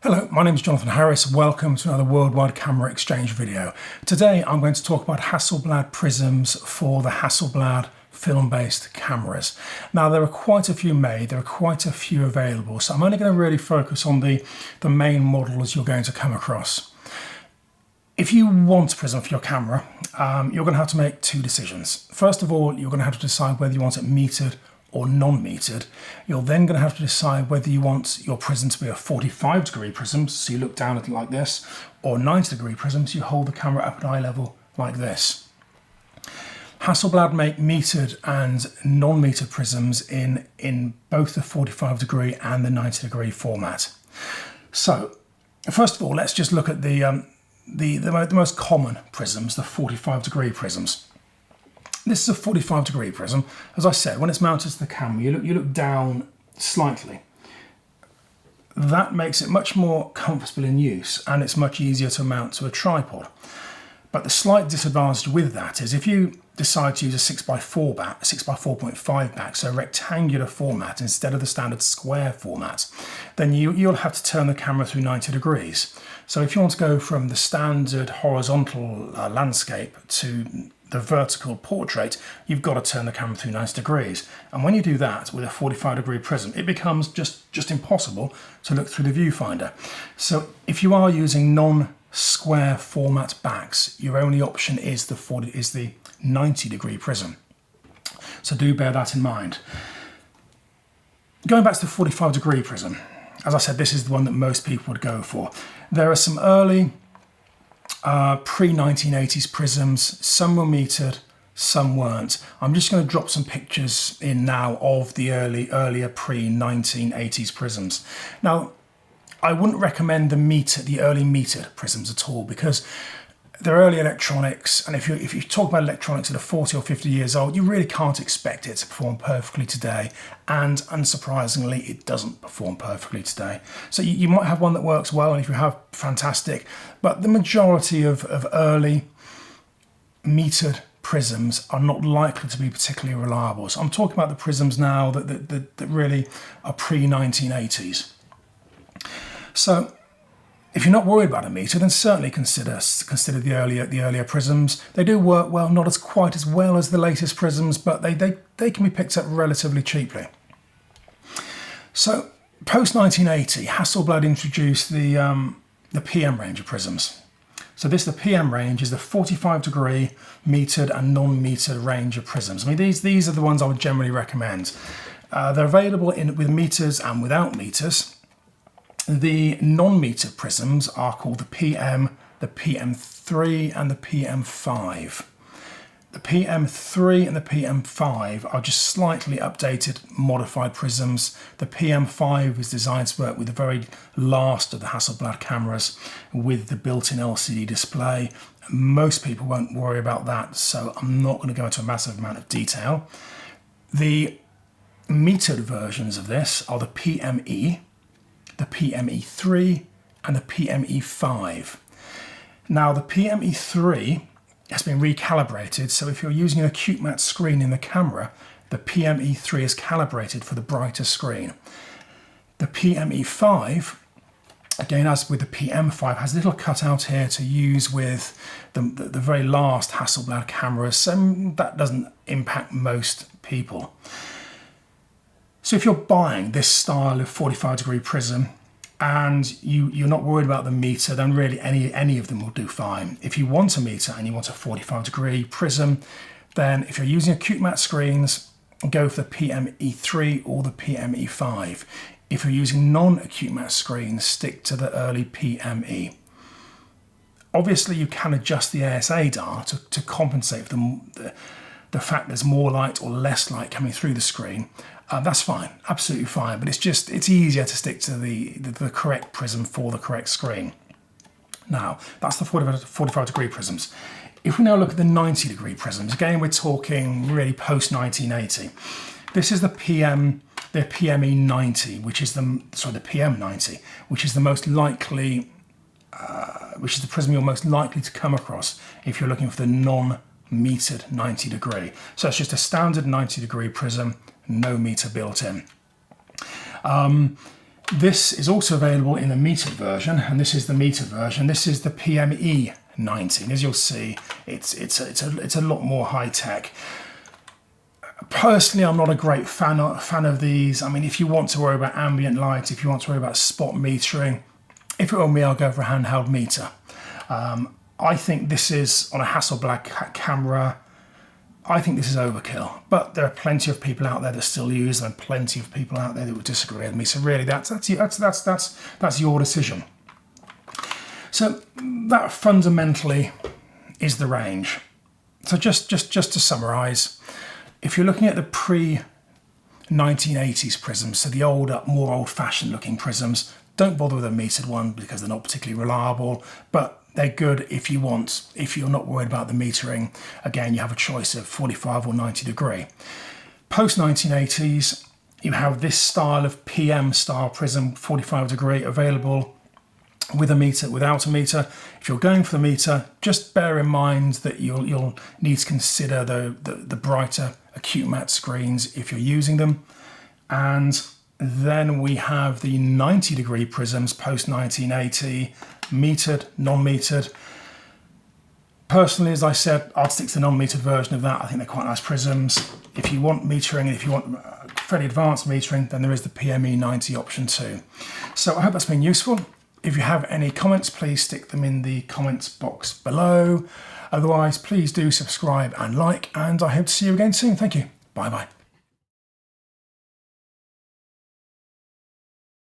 Hello, my name is Jonathan Harris. Welcome to another Worldwide Camera Exchange video. Today I'm going to talk about Hasselblad prisms for the Hasselblad film-based cameras. Now there are quite a few made, there are quite a few available, so I'm only going to really focus on the main models you're going to come across. If you want a prism for your camera, you're going to have to make two decisions. First of all, you're going to have to decide whether you want it metered or non-metered. You're then going to have to decide whether you want your prism to be a 45-degree prism, so you look down at it like this, or 90-degree prism, so you hold the camera up at eye level like this. Hasselblad make metered and non-metered prisms in both the 45-degree and the 90-degree format. So, first of all, let's just look at the most common prisms, the 45-degree prisms. This is a 45-degree prism. As I said, when it's mounted to the camera, you look down slightly. That makes it much more comfortable in use, and it's much easier to mount to a tripod. But the slight disadvantage with that is if you decide to use a 6x4 back, a 6x4.5 back, so a rectangular format instead of the standard square format, then you'll have to turn the camera through 90 degrees. So if you want to go from the standard horizontal landscape to the vertical portrait, you've got to turn the camera through 90 degrees. And when you do that with a 45-degree prism, it becomes just impossible to look through the viewfinder. So if you are using non-square format backs, your only option is the 90-degree prism. So do bear that in mind. Going back to the 45-degree prism, as I said, this is the one that most people would go for. There are some early pre-1980s prisms. Some were metered, some weren't. I'm just going to drop some pictures in now of the earlier pre-1980s prisms. Now, I wouldn't recommend the early metered prisms at all, because they're early electronics, and if you talk about electronics that are 40 or 50 years old, you really can't expect it to perform perfectly today, and unsurprisingly, it doesn't perform perfectly today. So you might have one that works well, and if you have, fantastic, but the majority of early metered prisms are not likely to be particularly reliable. So I'm talking about the prisms now that really are pre-1980s. So if you're not worried about a meter, then certainly consider the earlier prisms. They do work well, not quite as well as the latest prisms, but they can be picked up relatively cheaply. So post 1980, Hasselblad introduced the PM range of prisms. So the PM range is the 45-degree metered and non-metered range of prisms. I mean, these are the ones I would generally recommend. They're available with meters and without meters. The non-metered prisms are called the PM, the PM3 and the PM5. The PM3 and the PM5 are just slightly updated, modified prisms. The PM5 is designed to work with the very last of the Hasselblad cameras with the built-in LCD display. Most people won't worry about that, so I'm not going to go into a massive amount of detail. The metered versions of this are the PME, the PME3 and the PME5. Now the PME3 has been recalibrated, so if you're using an acute matte screen in the camera, the PME3 is calibrated for the brighter screen. The PME5, again as with the PM5, has a little cutout here to use with the very last Hasselblad cameras, so that doesn't impact most people. So if you're buying this style of 45-degree prism and you're not worried about the meter, then really any of them will do fine. If you want a meter and you want a 45-degree prism, then if you're using acute matte screens, go for the PME3 or the PME5. If you're using non-acute matte screens, stick to the early PME. Obviously, you can adjust the ASA dial to compensate for the fact there's more light or less light coming through the screen. That's fine, absolutely fine, but it's easier to stick to the correct prism for the correct screen. Now, that's the 45-degree prisms. If we now look at the 90-degree prisms, again, we're talking really post-1980. This is the PME90, which is the PM90, which is the most likely, which is the prism you're most likely to come across if you're looking for the non-metered 90 degree. So it's just a standard 90-degree prism, no meter built in. This is also available in the metered version, and this is the metered version. This is the PME 19. As you'll see, it's a lot more high tech. Personally, I'm not a great fan of these. I mean, if you want to worry about ambient light, if you want to worry about spot metering, if it were me, I'll go for a handheld meter. I think this is, on a Hasselblad camera, I think this is overkill. But there are plenty of people out there that still use them, and plenty of people out there that would disagree with me. So really, that's your decision. So that fundamentally is the range. So just to summarise, if you're looking at the pre-1980s prisms, so the older, more old-fashioned looking prisms, don't bother with a metered one because they're not particularly reliable, but they're good if you're not worried about the metering. Again, you have a choice of 45 or 90 degree. Post-1980s, you have this style of PM style prism, 45 degree, available with a meter, without a meter. If you're going for the meter, just bear in mind that you'll need to consider the brighter acute matte screens if you're using them. And then we have the 90 degree prisms post 1980, metered, non-metered. Personally, as I said, I'd stick to the non-metered version of that. I think they're quite nice prisms. If you want metering and if you want fairly advanced metering, then there is the PME 90 option too. So I hope that's been useful. If you have any comments, please stick them in the comments box below. Otherwise, please do subscribe and like, and I hope to see you again soon. Thank you. Bye-bye.